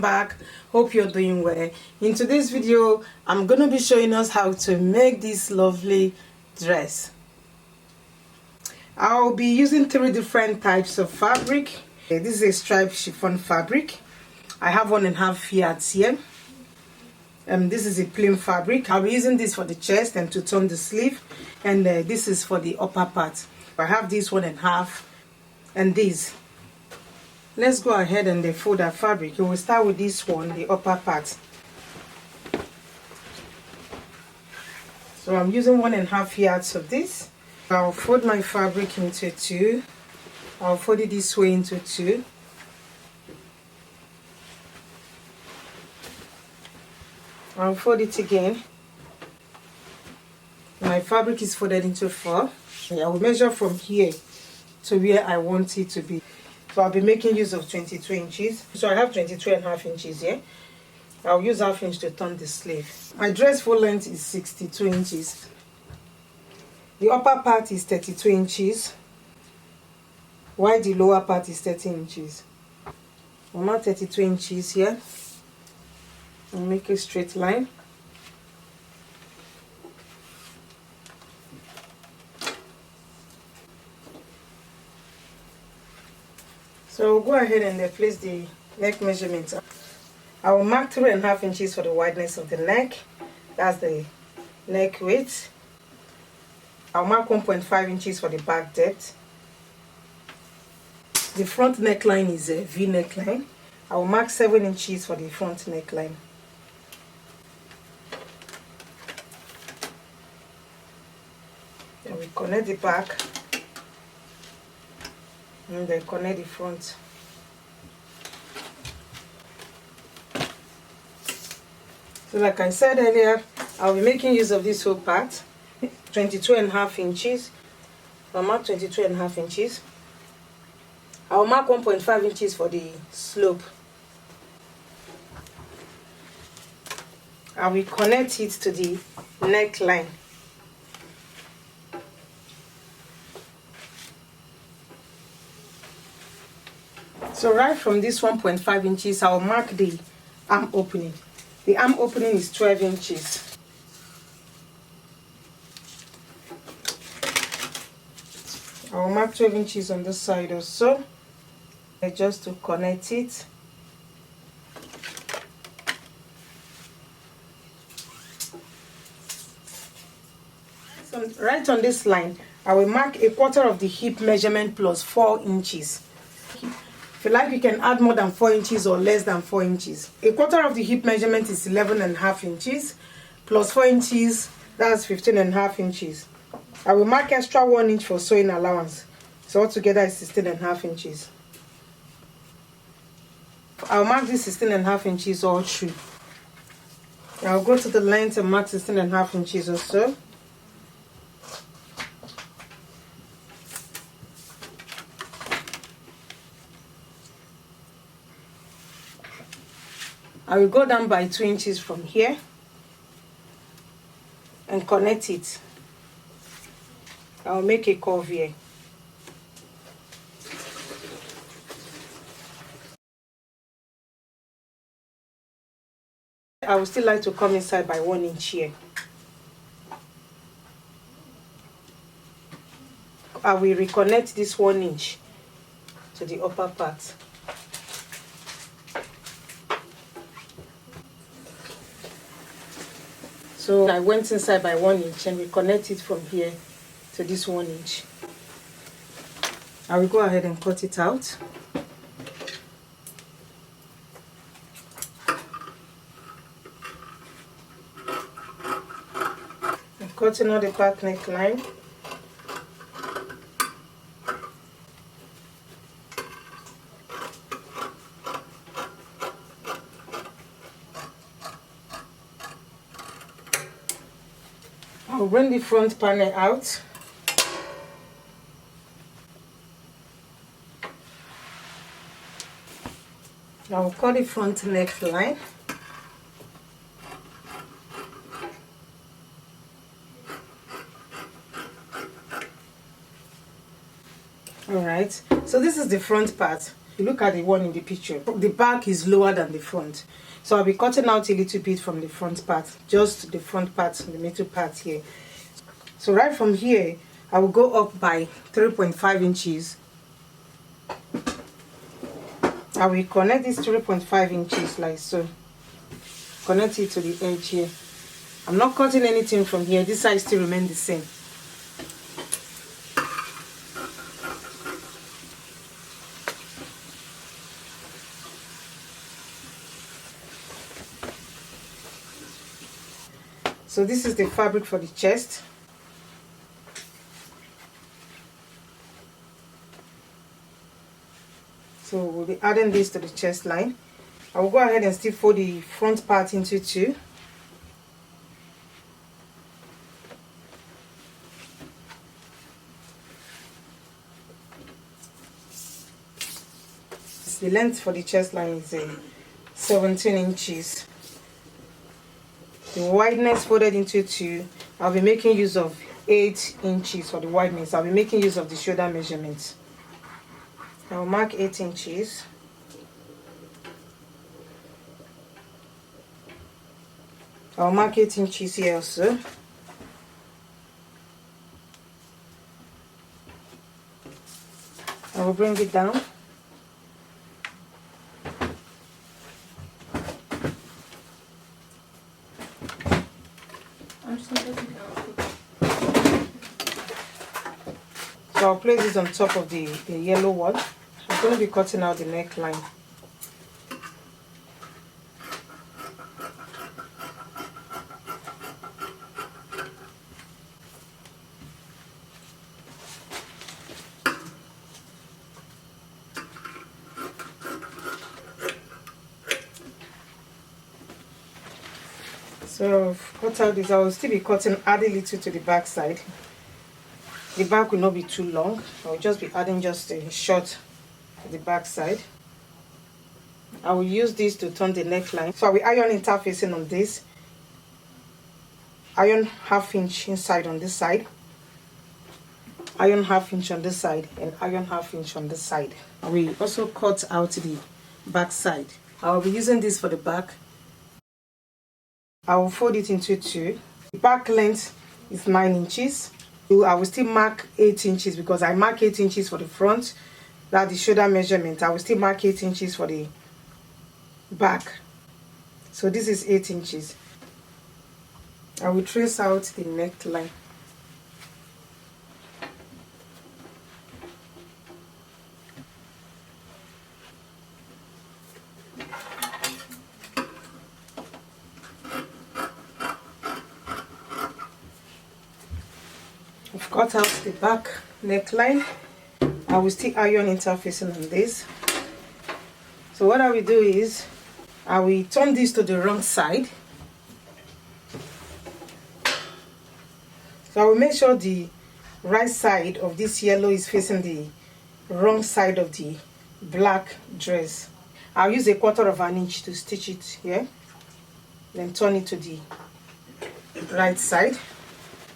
back. Hope you're doing well. In today's video, I'm gonna be showing us how to make this lovely dress. I'll be using 3 different types of fabric. This is a striped chiffon fabric. I have 1.5 yards here. This is a plain fabric. I'll be using this for the chest and to turn the sleeve, and this is for the upper part. I have this 1.5 and this. Let's go ahead and fold our fabric. We will start with this one, the upper part. So I'm using 1.5 yards of this. I'll fold my fabric into 2. I'll fold it this way into 2. I'll fold it again. My fabric is folded into 4. I will measure from here to where I want it to be. So I'll be making use of 22 inches. So I have 22.5 inches here. I'll use 1/2 inch to turn the sleeve. My dress full length is 62 inches. The upper part is 32 inches, while the lower part is 30 inches. I'm at 32 inches here. I'll make a straight line. So go ahead and place the neck measurement. I will mark 3.5 inches for the wideness of the neck. That's the neck width. I'll mark 1.5 inches for the back depth. The front neckline is a V neckline. I will mark 7 inches for the front neckline. Then we connect the back and then connect the front. So like I said earlier, I'll be making use of this whole part, 22.5 inches. I'll mark 22.5 inches. I'll mark 1.5 inches for the slope. I will connect it to the neckline. So right from this 1.5 inches, I'll mark the arm opening. The arm opening is 12 inches. I'll mark 12 inches on this side also, just to connect it. So right on this line, I will mark 1/4 of the hip measurement plus 4 inches. If you like, you can add more than 4 inches or less than 4 inches. 1/4 of the hip measurement is 11.5 inches plus 4 inches, that's 15.5 inches. I will mark extra 1 inch for sewing allowance. So altogether is 16.5 inches. I'll mark this 16.5 inches all through. I'll go to the length and mark 16.5 inches or so. I will go down by 2 inches from here and connect it. I'll make a curve here. I would still like to come inside by 1 inch here. I will reconnect this 1 inch to the upper part. So I went inside by 1 inch and we connect it from here to this 1 inch. I will go ahead and cut it out. I'm cutting out the back neckline. I'll bring the front panel out. I'll cut the front neckline. Alright, so this is the front part. you look at the one in the picture, the back is lower than the front. So I'll be cutting out a little bit from the front part, just the front part, the middle part here. So right from here, I will go up by 3.5 inches. I will connect this 3.5 inches like so. Connect it to the edge here. I'm not cutting anything from here. This side still remains the same. So this is the fabric for the chest. So we'll be adding this to the chest line. I will go ahead and still fold the front part into two. The length for the chest line is 17 inches. The wideness folded into two, I'll be making use of 8 inches for the wideness. I'll be making use of the shoulder measurements. I'll mark 8 inches. I'll mark 8 inches here also. I will bring it down. So I'll place this on top of the yellow one. I'm going to be cutting out the neckline. So I've cut out this. I will still be cutting, add a little to the back side. The back will not be too long. I'll just be adding just a short to the back side. I will use this to turn the neckline. So I will iron interfacing on this. Iron 1/2 inch inside on this side. Iron 1/2 inch on this side and iron 1/2 inch on this side. I will also cut out the back side. I will be using this for the back. I will fold it into two. The back length is 9 inches. I will still mark 8 inches because I mark 8 inches for the front. That's the shoulder measurement. I will still mark 8 inches for the back. So this is 8 inches. I will trace out the neckline. I've cut out the back neckline. I will still iron interfacing on this. So what I will do is I will turn this to the wrong side. So I will make sure the right side of this yellow is facing the wrong side of the black dress. I'll use 1/4 inch to stitch it here. Then turn it to the right side.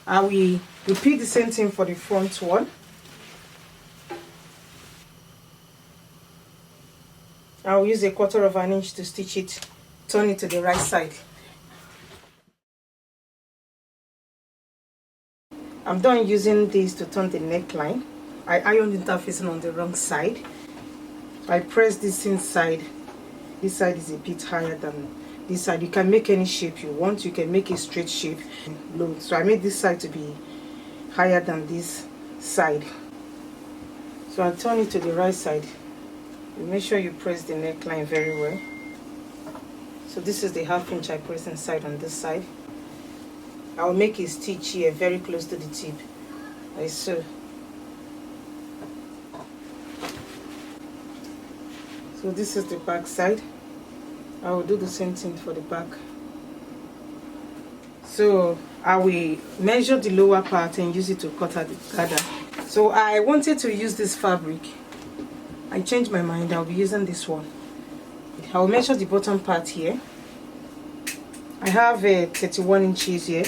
I will repeat the same thing for the front one. I will use 1/4 inch to stitch it, turn it to the right side. I'm done using this to turn the neckline. I ironed interfacing on the wrong side. I press this inside. This side is a bit higher than this side. You can make any shape you want. You can make a straight shape. Low. So I made this side to be higher than this side. So I'll turn it to the right side. You make sure you press the neckline very well. So this is the 1/2 inch I press inside on this side. I will make a stitch here very close to the tip, like so. So this is the back side. I will do the same thing for the back. So I will measure the lower part and use it to cut out the gather. So I wanted to use this fabric. I changed my mind. I'll be using this one. I will measure the bottom part here. I have 31 inches here.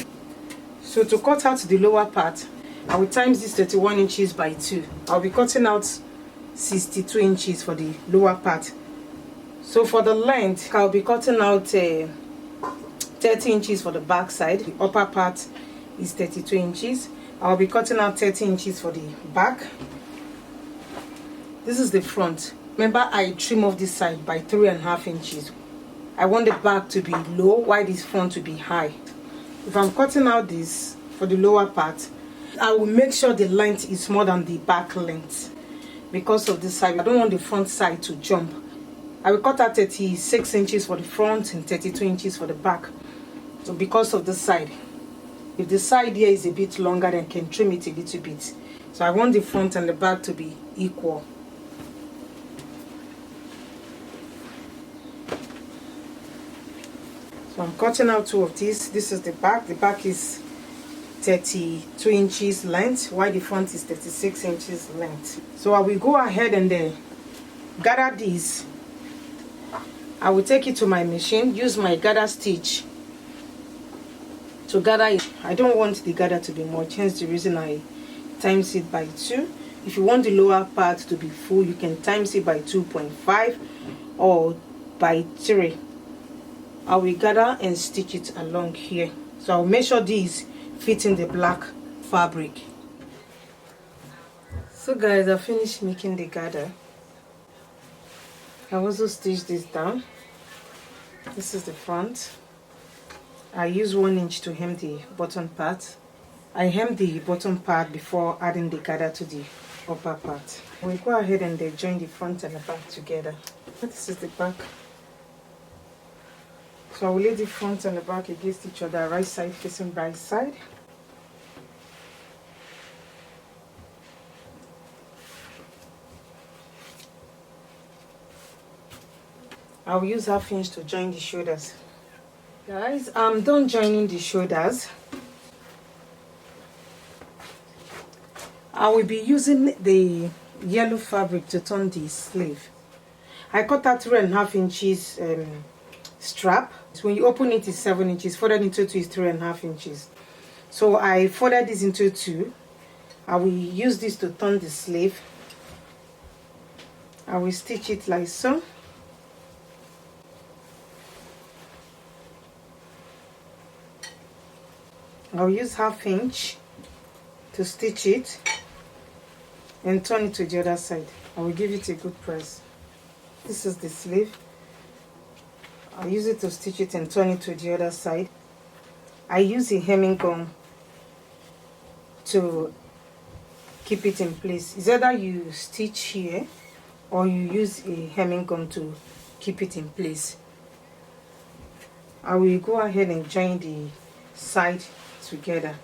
So to cut out the lower part, I will times this 31 inches by 2. I'll be cutting out 62 inches for the lower part. So for the length, I'll be cutting out 30 inches for the back side. The upper part is 32 inches. I'll be cutting out 30 inches for the back. This is the front. Remember, I trim off this side by 3.5 inches. I want the back to be low while this front to be high. If I'm cutting out this for the lower part, I will make sure the length is more than the back length. Because of this side, I don't want the front side to jump. I will cut out 36 inches for the front and 32 inches for the back. So because of this side, if the side here is a bit longer, then I can trim it a little bit. So I want the front and the back to be equal. So I'm cutting out 2 of these. This is the back. The back is 32 inches length, while the front is 36 inches length. So I will go ahead and gather these. I will take it to my machine, use my gather stitch to gather it. I don't want the gather to be much, hence the reason I times it by 2. If you want the lower part to be full, you can times it by 2.5 or by 3. I will gather and stitch it along here. So I'll make sure these fit in the black fabric. So guys, I finished making the gather. I also stitched this down. This is the front. I use 1 inch to hem the bottom part. I hem the bottom part before adding the gather to the upper part. We'll go ahead and join the front and the back together. This is the back. So I will lay the front and the back against each other, right side facing right side. I will use 1/2 inch to join the shoulders. Guys, I'm done joining the shoulders. I will be using the yellow fabric to turn the sleeve. I cut out 3.5 inches strap. So when you open it, it's 7 inches. Folded into 2 is 3.5 inches. So I folded this into 2. I will use this to turn the sleeve. I will stitch it like so. I'll use 1/2 inch to stitch it and turn it to the other side. I will give it a good press. This is the sleeve. I'll use it to stitch it and turn it to the other side. I use a hemming gun to keep it in place. It's either you stitch here or you use a hemming gun to keep it in place. I will go ahead and join the side together.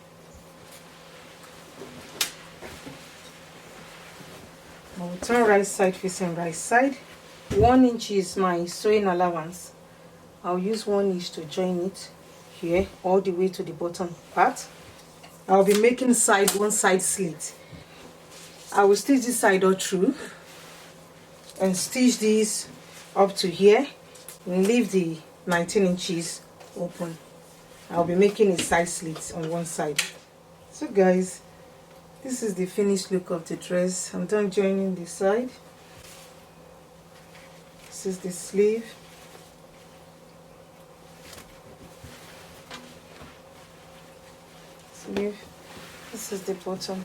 I will turn right side facing right side. 1 inch is my sewing allowance. I'll use 1 inch to join it here all the way to the bottom part. I'll be making one side slit. I will stitch this side all through and stitch this up to here and leave the 19 inches open. I'll be making a side slit on one side. So guys, this is the finished look of the dress. I'm done joining the side. This is the sleeve. This is the bottom.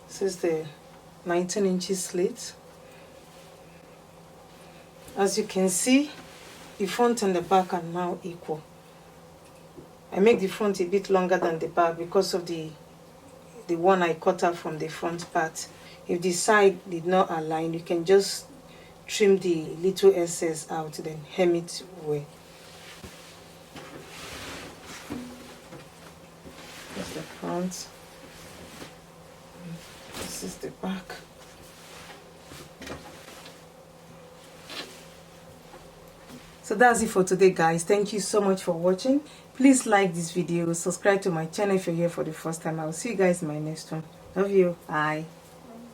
This is the 19 inches slit. As you can see, the front and the back are now equal. I make the front a bit longer than the back because of the one I cut out from the front part. If the side did not align, you can just trim the little excess out, then hem it well. That's the front. This is the back. So that's it for today, guys. Thank you so much for watching. Please like this video, subscribe to my channel if you're here for the first time. I'll see you guys in my next one. Love you. Bye.